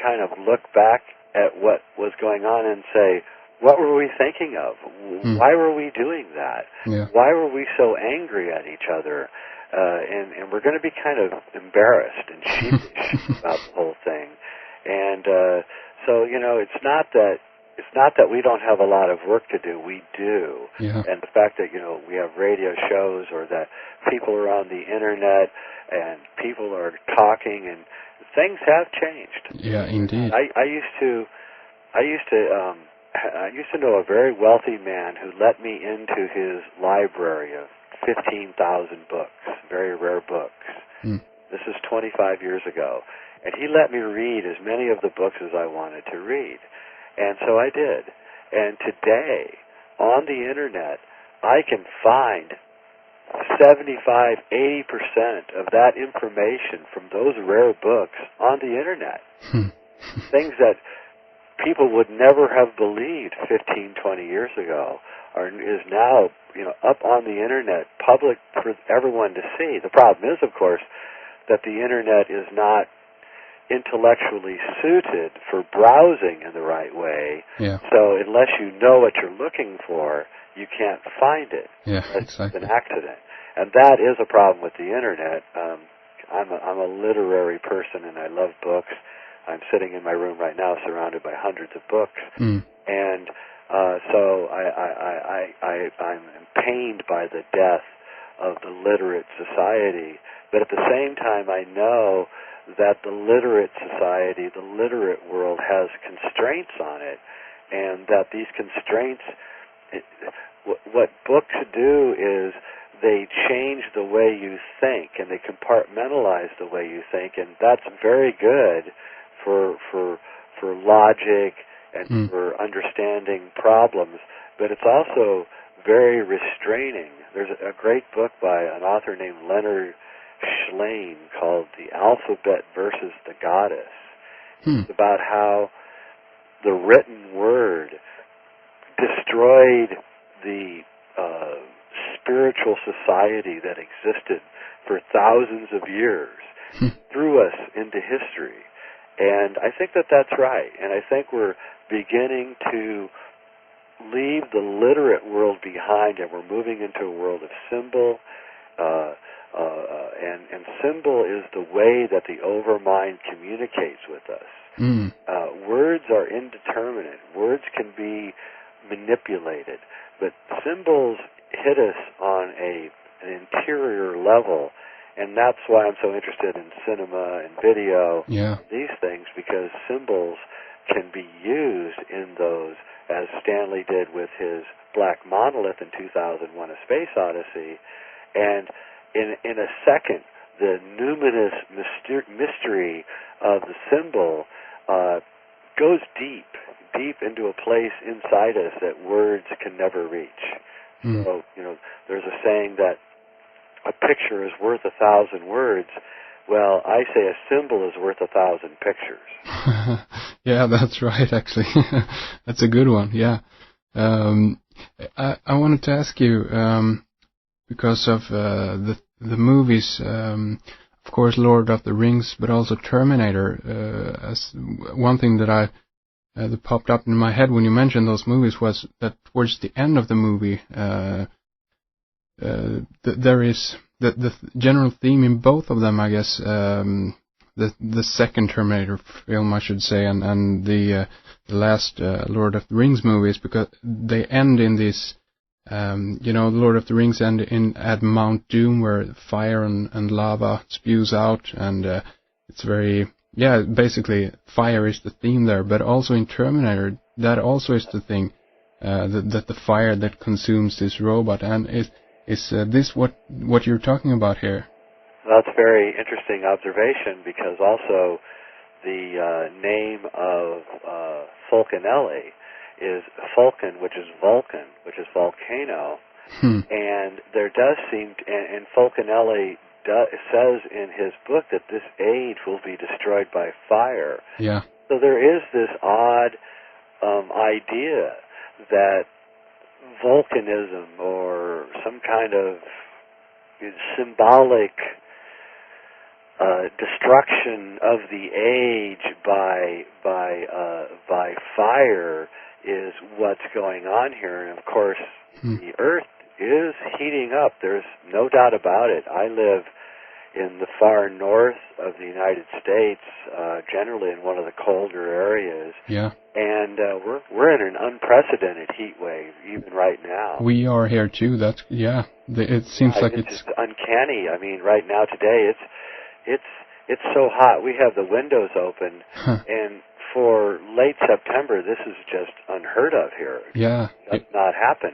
kind of look back at what was going on and say, what were we thinking of? Why were we doing that? Yeah. Why were we so angry at each other? And we're going to be kind of embarrassed and sheepish about the whole thing. And so, it's not that we don't have a lot of work to do. We do. Yeah. And the fact that, we have radio shows, or that people are on the internet and people are talking, and things have changed. Yeah, indeed. I used to know a very wealthy man who let me into his library of 15,000 books, very rare books. This is 25 years ago. And he let me read as many of the books as I wanted to read. And so I did. And today, on the internet, I can find 75, 80% of that information from those rare books on the internet. Things that people would never have believed 15, 20 years ago is now, up on the internet, public for everyone to see. The problem is, of course, that the internet is not intellectually suited for browsing in the right way. Yeah. So unless you know what you're looking for, you can't find it. Yeah, It's exactly. an accident. And that is a problem with the internet. I'm a literary person, and I love books. I'm sitting in my room right now surrounded by hundreds of books. And so I'm pained by the death of the literate society. But at the same time, I know that the literate society, the literate world, has constraints on it, and that these constraints, what books do is they change the way you think, and they compartmentalize the way you think, and that's very good for logic and for understanding problems, but it's also very restraining. There's a great book by an author named Leonard Shlain called The Alphabet versus the Goddess. It's about how the written word destroyed the spiritual society that existed for thousands of years, threw us into history. And I think that that's right. And I think we're beginning to leave the literate world behind, and we're moving into a world of symbol. And symbol is the way that the overmind communicates with us. Words are indeterminate. Words can be manipulated, but symbols hit us on an interior level, and that's why I'm so interested in cinema and video, these things, because symbols can be used in those, as Stanley did with his black monolith in 2001: A Space Odyssey, and in a second, the numinous mystery of the symbol goes deep into a place inside us that words can never reach. So, there's a saying that a picture is worth 1,000 words. Well, I say a symbol is worth 1,000 pictures. Yeah, that's right, actually. That's a good one, yeah. I wanted to ask you, because of the movies, of course, Lord of the Rings, but also Terminator. As one thing that that popped up in my head when you mentioned those movies was that towards the end of the movie, there is the general theme in both of them, I guess. The second Terminator film, I should say, and the last Lord of the Rings movies, because they end in this. Lord of the Rings end at Mount Doom, where fire and lava spews out, and it's very, basically fire is the theme there. But also in Terminator, that also is the thing, that the fire that consumes this robot. And is this what you're talking about here? Well, that's a very interesting observation, because also the name of Fulcanelli is Vulcan, which is Vulcan, which is volcano, and there does seem, and Fulcanelli says in his book that this age will be destroyed by fire. Yeah. So there is this odd idea that volcanism, or some kind of symbolic destruction of the age by fire is what's going on here. And of course, the Earth is heating up. There's no doubt about it. I live in the far north of the United States, generally in one of the colder areas. Yeah. And we're in an unprecedented heat wave, even right now. We are here too. That's It seems like it's just uncanny. I mean, right now today, it's so hot. We have the windows open, and for late September, this is just unheard of here. Yeah. It does not happen,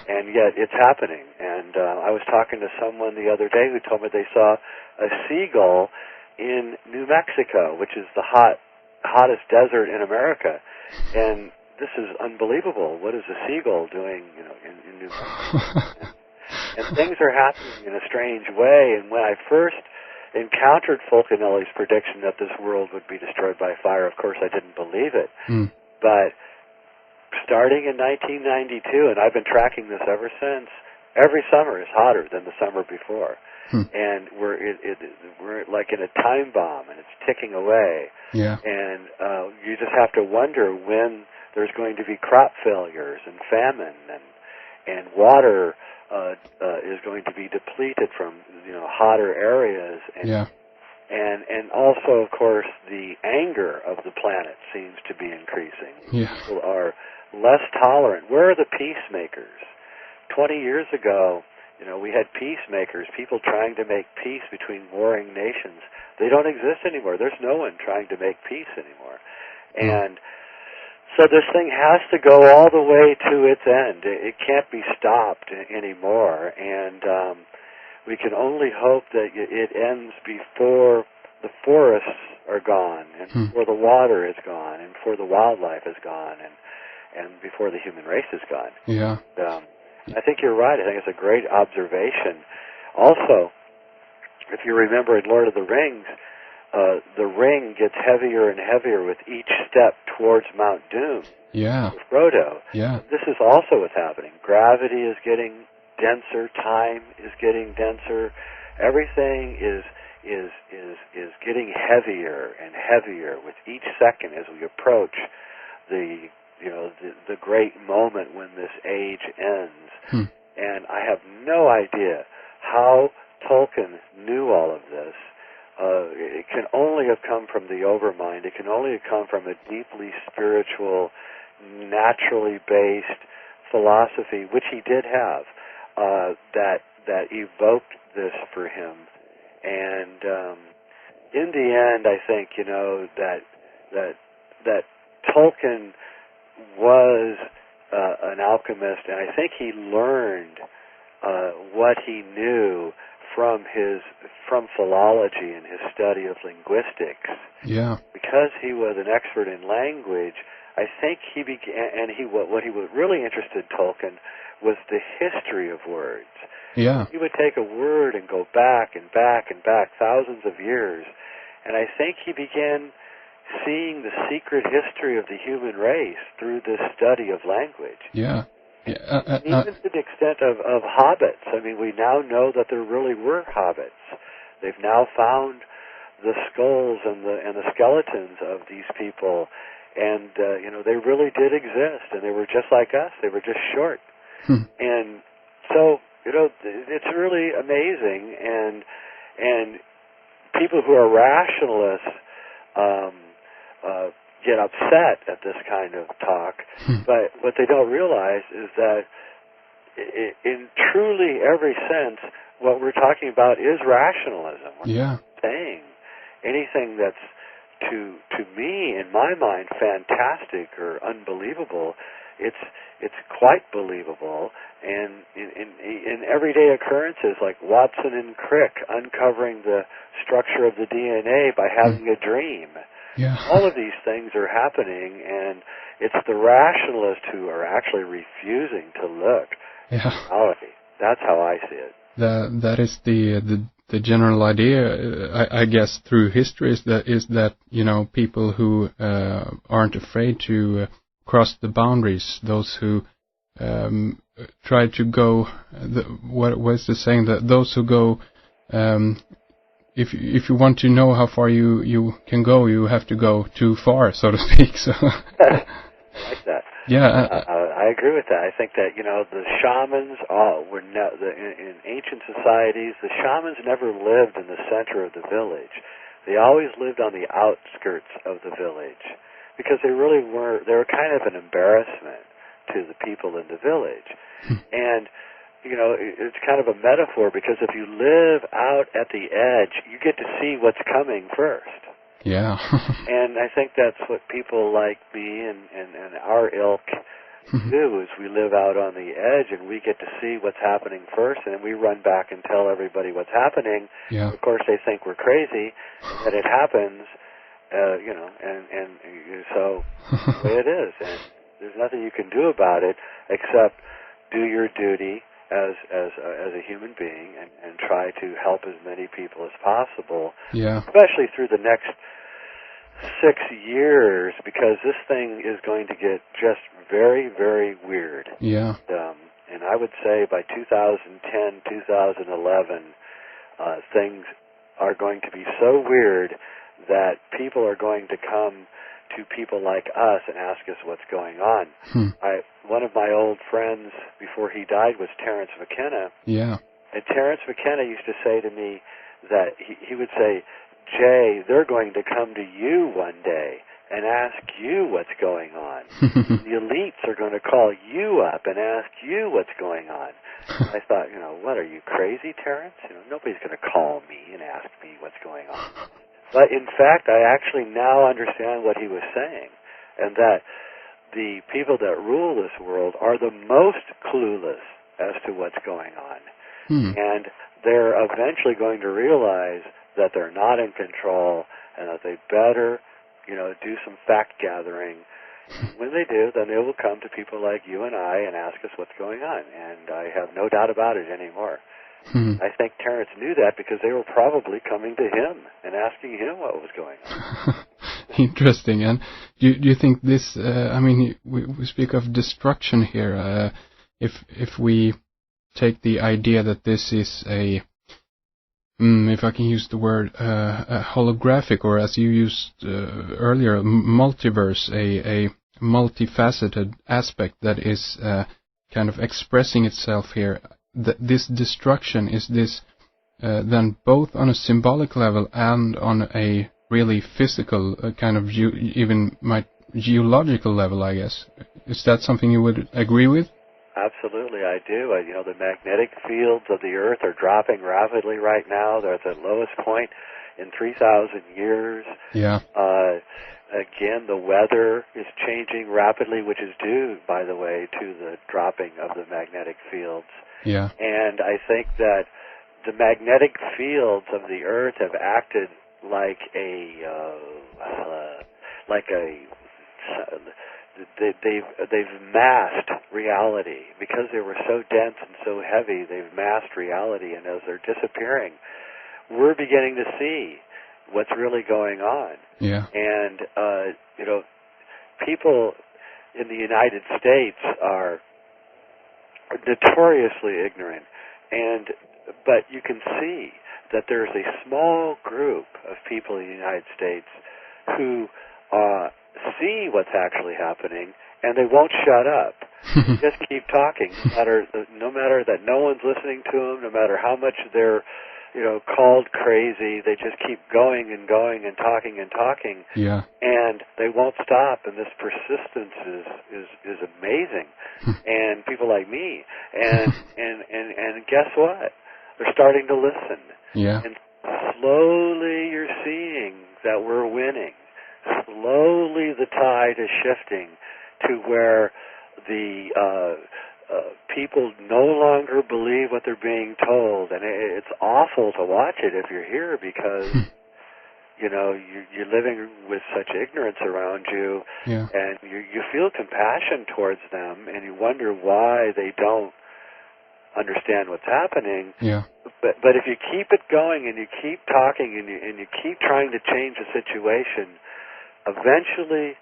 and yet it's happening. And I was talking to someone the other day who told me they saw a seagull in New Mexico, which is the hottest desert in America. And this is unbelievable. What is a seagull doing, in New Mexico? And things are happening in a strange way. And when I first encountered Fulcanelli's prediction that this world would be destroyed by fire, of course I didn't believe it. But starting in 1992, and I've been tracking this ever since, every summer is hotter than the summer before. And we're like in a time bomb, and it's ticking away. Yeah. And you just have to wonder when there's going to be crop failures and famine, and water is going to be depleted from hotter areas. And, yeah. And also, of course, the anger of the planet seems to be increasing. Yeah. People are less tolerant. Where are the peacemakers? 20 years ago, we had peacemakers, people trying to make peace between warring nations. They don't exist anymore. There's no one trying to make peace anymore. And so this thing has to go all the way to its end. It can't be stopped anymore. And we can only hope that it ends before the forests are gone, and before the water is gone, and before the wildlife is gone, and before the human race is gone. Yeah. I think you're right. I think it's a great observation. Also, if you remember in Lord of the Rings, the ring gets heavier and heavier with each step towards Mount Doom. Yeah. With Frodo. Yeah. This is also what's happening. Gravity is getting denser. Time is getting denser. Everything is getting heavier and heavier with each second as we approach the great moment when this age ends. And I have no idea how Tolkien knew all of this. It can only have come from the overmind. It can only have come from a deeply spiritual, naturally based philosophy, which he did have, that evoked this for him. And in the end, I think that Tolkien was an alchemist, and I think he learned what he knew from philology and his study of linguistics. Yeah. Because he was an expert in language, I think he began, and what he was really interested in Tolkien was the history of words. Yeah. He would take a word and go back and back and back thousands of years, and I think he began seeing the secret history of the human race through this study of language. Yeah. Even to the extent of hobbits. I mean, we now know that there really were hobbits. They've now found the skulls and the skeletons of these people, and they really did exist, and they were just like us. They were just short. And so it's really amazing, and people who are rationalists get upset at this kind of talk, but what they don't realize is that in truly every sense, what we're talking about is rationalism. We're not saying anything that's to me, in my mind, fantastic or unbelievable. It's quite believable, and in everyday occurrences like Watson and Crick uncovering the structure of the DNA by having a dream. Yeah. All of these things are happening, and it's the rationalists who are actually refusing to look at reality. That's how I see it. That is the general idea, I guess, through history is that people who aren't afraid to cross the boundaries, those who try to go. What is the saying, that those who go if you want to know how far you can go, you have to go too far, so to speak. So I like that. Yeah, I agree with that. I think that the shamans in ancient societies, the shamans never lived in the center of the village. They always lived on the outskirts of the village because they really were. They were kind of an embarrassment to the people in the village, and it's kind of a metaphor because if you live out at the edge, you get to see what's coming first. Yeah. And I think that's what people like me and our ilk do, is we live out on the edge and we get to see what's happening first, and then we run back and tell everybody what's happening. Yeah. Of course, they think we're crazy, that it happens, and so the way it is. And there's nothing you can do about it except do your duty as a human being and try to help as many people as possible. Yeah. Especially through the next 6 years, because this thing is going to get just very, very weird. Yeah. And I would say by 2010, 2011, things are going to be so weird that people are going to come to people like us and ask us what's going on. One of my old friends before he died was Terence McKenna. Yeah. And Terence McKenna used to say to me that he would say, Jay, they're going to come to you one day and ask you what's going on. The elites are going to call you up and ask you what's going on. And I thought, what, are you crazy, Terence? Nobody's going to call me and ask me what's going on. But in fact, I actually now understand what he was saying, and that the people that rule this world are the most clueless as to what's going on. And they're eventually going to realize that they're not in control and that they better, do some fact gathering. When they do, then they will come to people like you and I and ask us what's going on, and I have no doubt about it anymore. I think Terence knew that because they were probably coming to him and asking him what was going on. Interesting. And do you think this, we speak of destruction here, if we take the idea that this is if I can use the word, a holographic, or as you used earlier, multiverse, a multifaceted aspect that is kind of expressing itself here, this destruction, is this then both on a symbolic level and on a really physical, kind of even geological level, I guess? Is that something you would agree with? Absolutely, I do. The magnetic fields of the Earth are dropping rapidly right now. They're at the lowest point in 3,000 years. Yeah. Again, the weather is changing rapidly, which is due, by the way, to the dropping of the magnetic fields. Yeah. And I think that the magnetic fields of the Earth have acted like they've masked reality. Because they were so dense and so heavy, they've masked reality, and as they're disappearing, we're beginning to see what's really going on. Yeah. And people in the United States are notoriously ignorant, but you can see that there's a small group of people in the United States who see what's actually happening, and they won't shut up. They just keep talking, no matter that no one's listening to them, no matter how much they're called crazy. They just keep going and going and talking and talking. Yeah. And they won't stop, and this persistence is amazing. And people like me, and guess what? They're starting to listen. Yeah. And slowly you're seeing that we're winning. Slowly the tide is shifting to where the people no longer believe what they're being told, and it's awful to watch it if you're here, because you're living with such ignorance around you. Yeah. And you feel compassion towards them, and you wonder why they don't understand what's happening. Yeah. But if you keep it going and you keep talking and you keep trying to change the situation, eventually